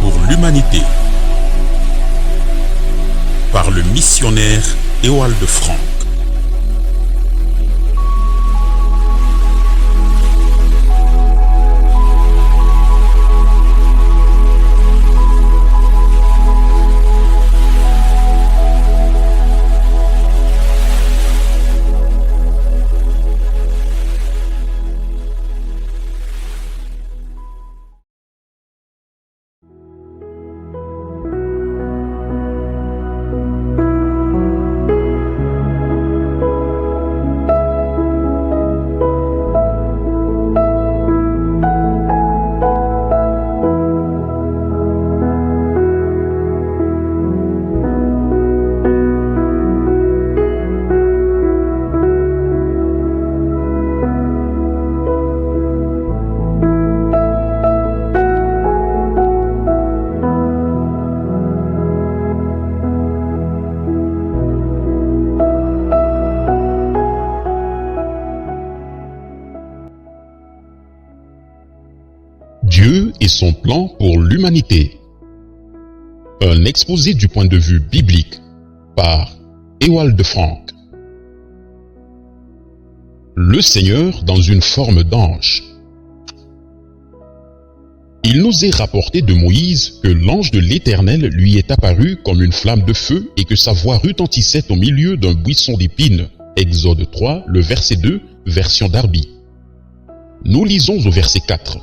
pour l'humanité par le missionnaire Ewald Franck. Dieu et son plan pour l'humanité. Un exposé du point de vue biblique par Ewald Franck. Le Seigneur dans une forme d'ange. Il nous est rapporté de Moïse que l'ange de l'Éternel lui est apparu comme une flamme de feu et que sa voix retentissait au milieu d'un buisson d'épines. Exode 3, le verset 2, version Darby. Nous lisons au verset 4.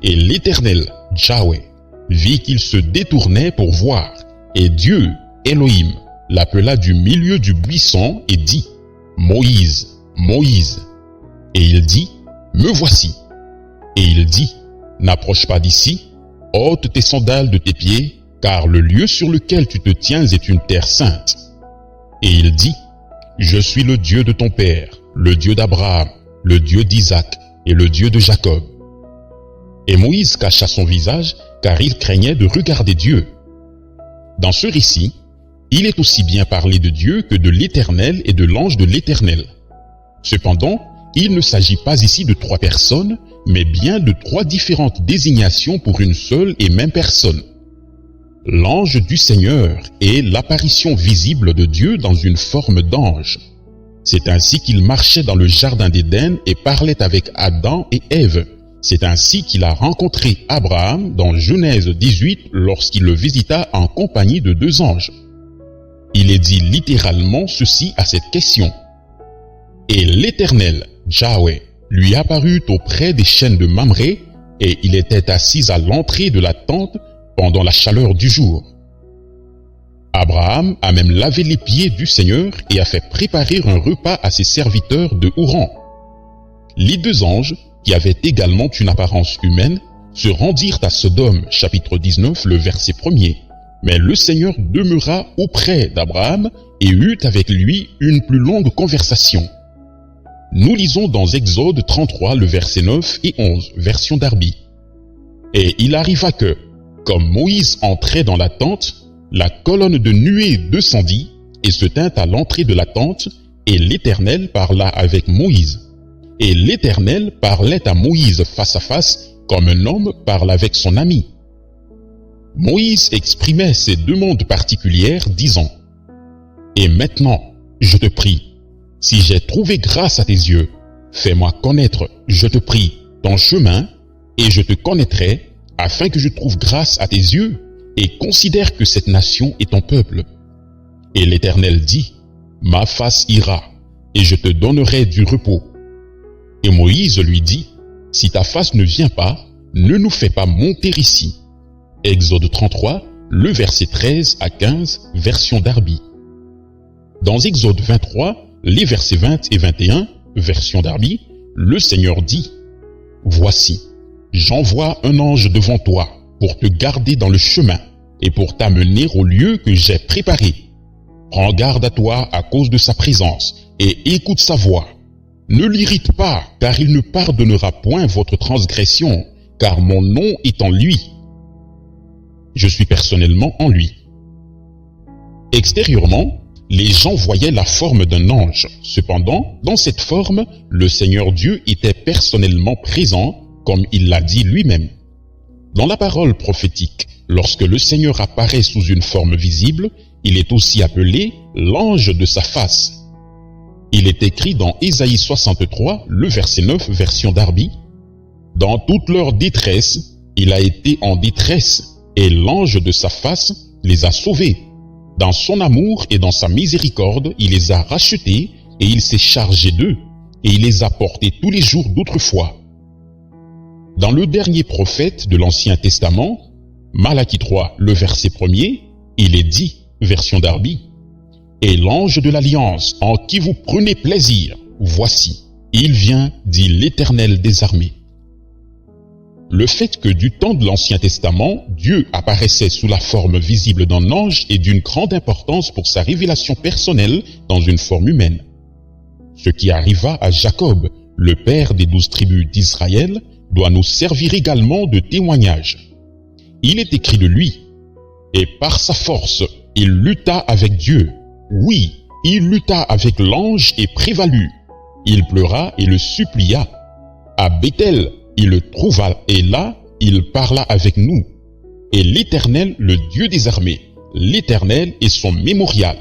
Et l'Éternel, Yahweh, vit qu'il se détournait pour voir, et Dieu, Elohim, l'appela du milieu du buisson et dit, « Moïse, Moïse. » Et il dit, « Me voici. » Et il dit, « N'approche pas d'ici, ôte tes sandales de tes pieds, car le lieu sur lequel tu te tiens est une terre sainte. » Et il dit, « Je suis le Dieu de ton père, le Dieu d'Abraham, le Dieu d'Isaac et le Dieu de Jacob. » Et Moïse cacha son visage, car il craignait de regarder Dieu. Dans ce récit, il est aussi bien parlé de Dieu que de l'Éternel et de l'ange de l'Éternel. Cependant, il ne s'agit pas ici de trois personnes, mais bien de trois différentes désignations pour une seule et même personne. L'ange du Seigneur est l'apparition visible de Dieu dans une forme d'ange. C'est ainsi qu'il marchait dans le jardin d'Éden et parlait avec Adam et Ève. C'est ainsi qu'il a rencontré Abraham dans Genèse 18 lorsqu'il le visita en compagnie de deux anges. Il est dit littéralement ceci à cette question. Et l'Éternel, Yahweh, lui apparut auprès des chênes de Mamré, et il était assis à l'entrée de la tente pendant la chaleur du jour. Abraham a même lavé les pieds du Seigneur et a fait préparer un repas à ses serviteurs de Houran. Les deux anges, qui avaient également une apparence humaine, se rendirent à Sodome, chapitre 19, le verset 1er. Mais le Seigneur demeura auprès d'Abraham et eut avec lui une plus longue conversation. Nous lisons dans Exode 33, le verset 9 et 11, version Darby. Et il arriva que, comme Moïse entrait dans la tente, la colonne de nuée descendit et se tint à l'entrée de la tente, et l'Éternel parla avec Moïse. Et l'Éternel parlait à Moïse face à face, comme un homme parle avec son ami. Moïse exprimait ses demandes particulières, disant, « Et maintenant, je te prie, si j'ai trouvé grâce à tes yeux, fais-moi connaître, je te prie, ton chemin, et je te connaîtrai, afin que je trouve grâce à tes yeux, et considère que cette nation est ton peuple. » Et l'Éternel dit, « Ma face ira, et je te donnerai du repos. » Et Moïse lui dit, « Si ta face ne vient pas, ne nous fais pas monter ici. » Exode 33, le verset 13 à 15, version Darby. Dans Exode 23, les versets 20 et 21, version Darby, le Seigneur dit, « Voici, j'envoie un ange devant toi pour te garder dans le chemin et pour t'amener au lieu que j'ai préparé. Prends garde à toi à cause de sa présence et écoute sa voix. Ne l'irrite pas, car il ne pardonnera point votre transgression, car mon nom est en lui. Je suis personnellement en lui. » Extérieurement, les gens voyaient la forme d'un ange. Cependant, dans cette forme, le Seigneur Dieu était personnellement présent, comme il l'a dit lui-même. Dans la parole prophétique, Lorsque le Seigneur apparaît sous une forme visible, il est aussi appelé l'ange de sa face. Il est écrit dans Ésaïe 63, le verset 9, version Darby, « Dans toute leur détresse, il a été en détresse, et l'ange de sa face les a sauvés. Dans son amour et dans sa miséricorde, il les a rachetés, et il s'est chargé d'eux, et il les a portés tous les jours d'autrefois. » Dans le dernier prophète de l'Ancien Testament, Malachie 3, le verset 1er, il est dit, version Darby, « Et l'ange de l'Alliance, en qui vous prenez plaisir, voici, il vient, dit l'Éternel des armées. » Le fait que du temps de l'Ancien Testament, Dieu apparaissait sous la forme visible d'un ange est d'une grande importance pour sa révélation personnelle dans une forme humaine. Ce qui arriva à Jacob, le père des 12 tribus d'Israël, doit nous servir également de témoignage. Il est écrit de lui, « Et par sa force, il lutta avec Dieu. Oui, il lutta avec l'ange et prévalut. Il pleura et le supplia. À Béthel, il le trouva et là, il parla avec nous. Et l'Éternel, le Dieu des armées, l'Éternel est son mémorial. »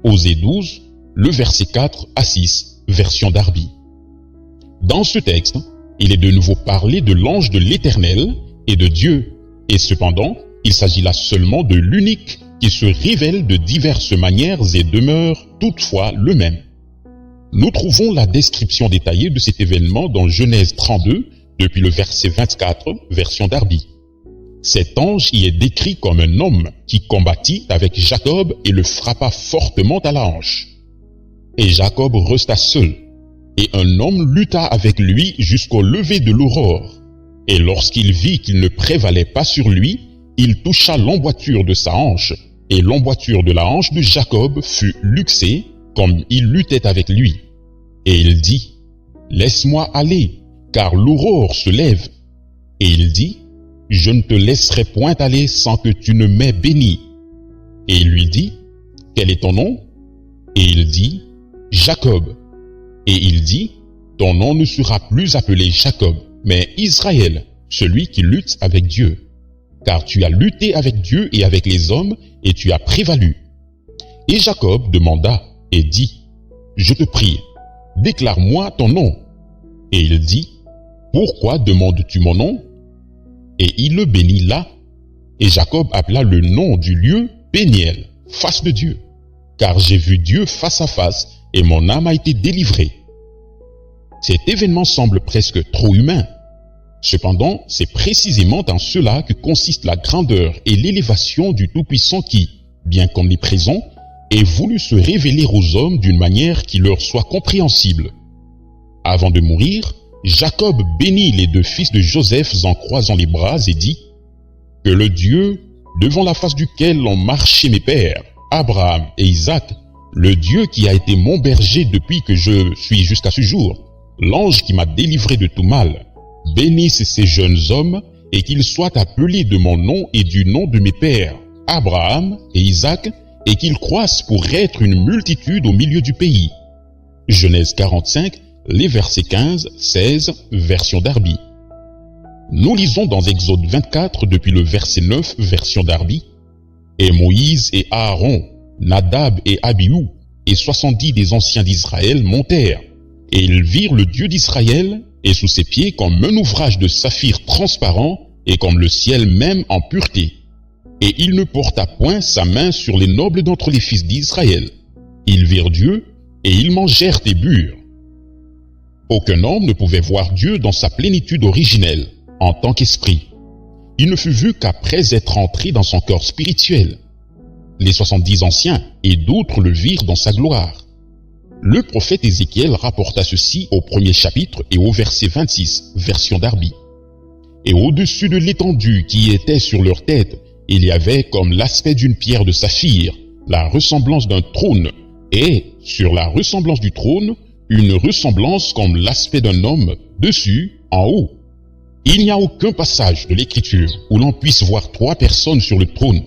Osée 12, le verset 4 à 6, version Darby. Dans ce texte, il est de nouveau parlé de l'ange de l'Éternel et de Dieu. Et cependant, il s'agit là seulement de l'unique qui se révèle de diverses manières et demeure toutefois le même. Nous trouvons la description détaillée de cet événement dans Genèse 32, depuis le verset 24, version Darby. Cet ange y est décrit comme un homme qui combattit avec Jacob et le frappa fortement à la hanche. Et Jacob resta seul, et un homme lutta avec lui jusqu'au lever de l'aurore. Et lorsqu'il vit qu'il ne prévalait pas sur lui, il toucha l'emboîture de sa hanche, et l'emboîture de la hanche de Jacob fut luxée, comme il luttait avec lui. Et il dit, « Laisse-moi aller, car l'aurore se lève. » Et il dit, « Je ne te laisserai point aller sans que tu ne m'aies béni. » Et il lui dit, « Quel est ton nom ?» Et il dit, « Jacob. » Et il dit, « Ton nom ne sera plus appelé Jacob, mais Israël, celui qui lutte avec Dieu. Car tu as lutté avec Dieu et avec les hommes, et tu as prévalu. » Et Jacob demanda et dit, « Je te prie, déclare-moi ton nom. » Et il dit, « Pourquoi demandes-tu mon nom ?» Et il le bénit là. Et Jacob appela le nom du lieu Péniel, face de Dieu. Car j'ai vu Dieu face à face, et mon âme a été délivrée. Cet événement semble presque trop humain. Cependant, c'est précisément dans cela que consiste la grandeur et l'élévation du Tout-Puissant qui, bien qu'omniprésent, ait voulu se révéler aux hommes d'une manière qui leur soit compréhensible. Avant de mourir, Jacob bénit les 2 fils de Joseph en croisant les bras et dit, « Que le Dieu, devant la face duquel ont marché mes pères, Abraham et Isaac, le Dieu qui a été mon berger depuis que je suis jusqu'à ce jour, l'ange qui m'a délivré de tout mal, bénisse ces jeunes hommes et qu'ils soient appelés de mon nom et du nom de mes pères, Abraham et Isaac, et qu'ils croissent pour être une multitude au milieu du pays. » Genèse 45, les versets 15, 16, version Darby. Nous lisons dans Exode 24 depuis le verset 9, version Darby. « Et Moïse et Aaron, Nadab et Abihu, et 70 des anciens d'Israël montèrent, et ils virent le Dieu d'Israël, et sous ses pieds comme un ouvrage de saphir transparent, et comme le ciel même en pureté. Et il ne porta point sa main sur les nobles d'entre les fils d'Israël. Ils virent Dieu, et ils mangèrent et burent. » Aucun homme ne pouvait voir Dieu dans sa plénitude originelle, en tant qu'esprit. Il ne fut vu qu'après être entré dans son corps spirituel. Les 70 anciens et d'autres le virent dans sa gloire. Le prophète Ézéchiel rapporta ceci au 1er chapitre et au verset 26, version Darby. « Et au-dessus de l'étendue qui était sur leur tête, il y avait comme l'aspect d'une pierre de saphir, la ressemblance d'un trône, et, sur la ressemblance du trône, une ressemblance comme l'aspect d'un homme, dessus, en haut. Il n'y a aucun passage de l'Écriture où l'on puisse voir 3 personnes sur le trône.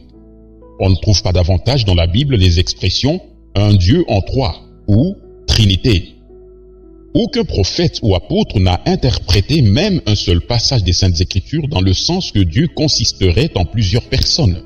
On ne trouve pas davantage dans la Bible les expressions « un Dieu en 3 » ou « Trinité ». Aucun prophète ou apôtre n'a interprété même un seul passage des Saintes Écritures dans le sens que Dieu consisterait en plusieurs personnes.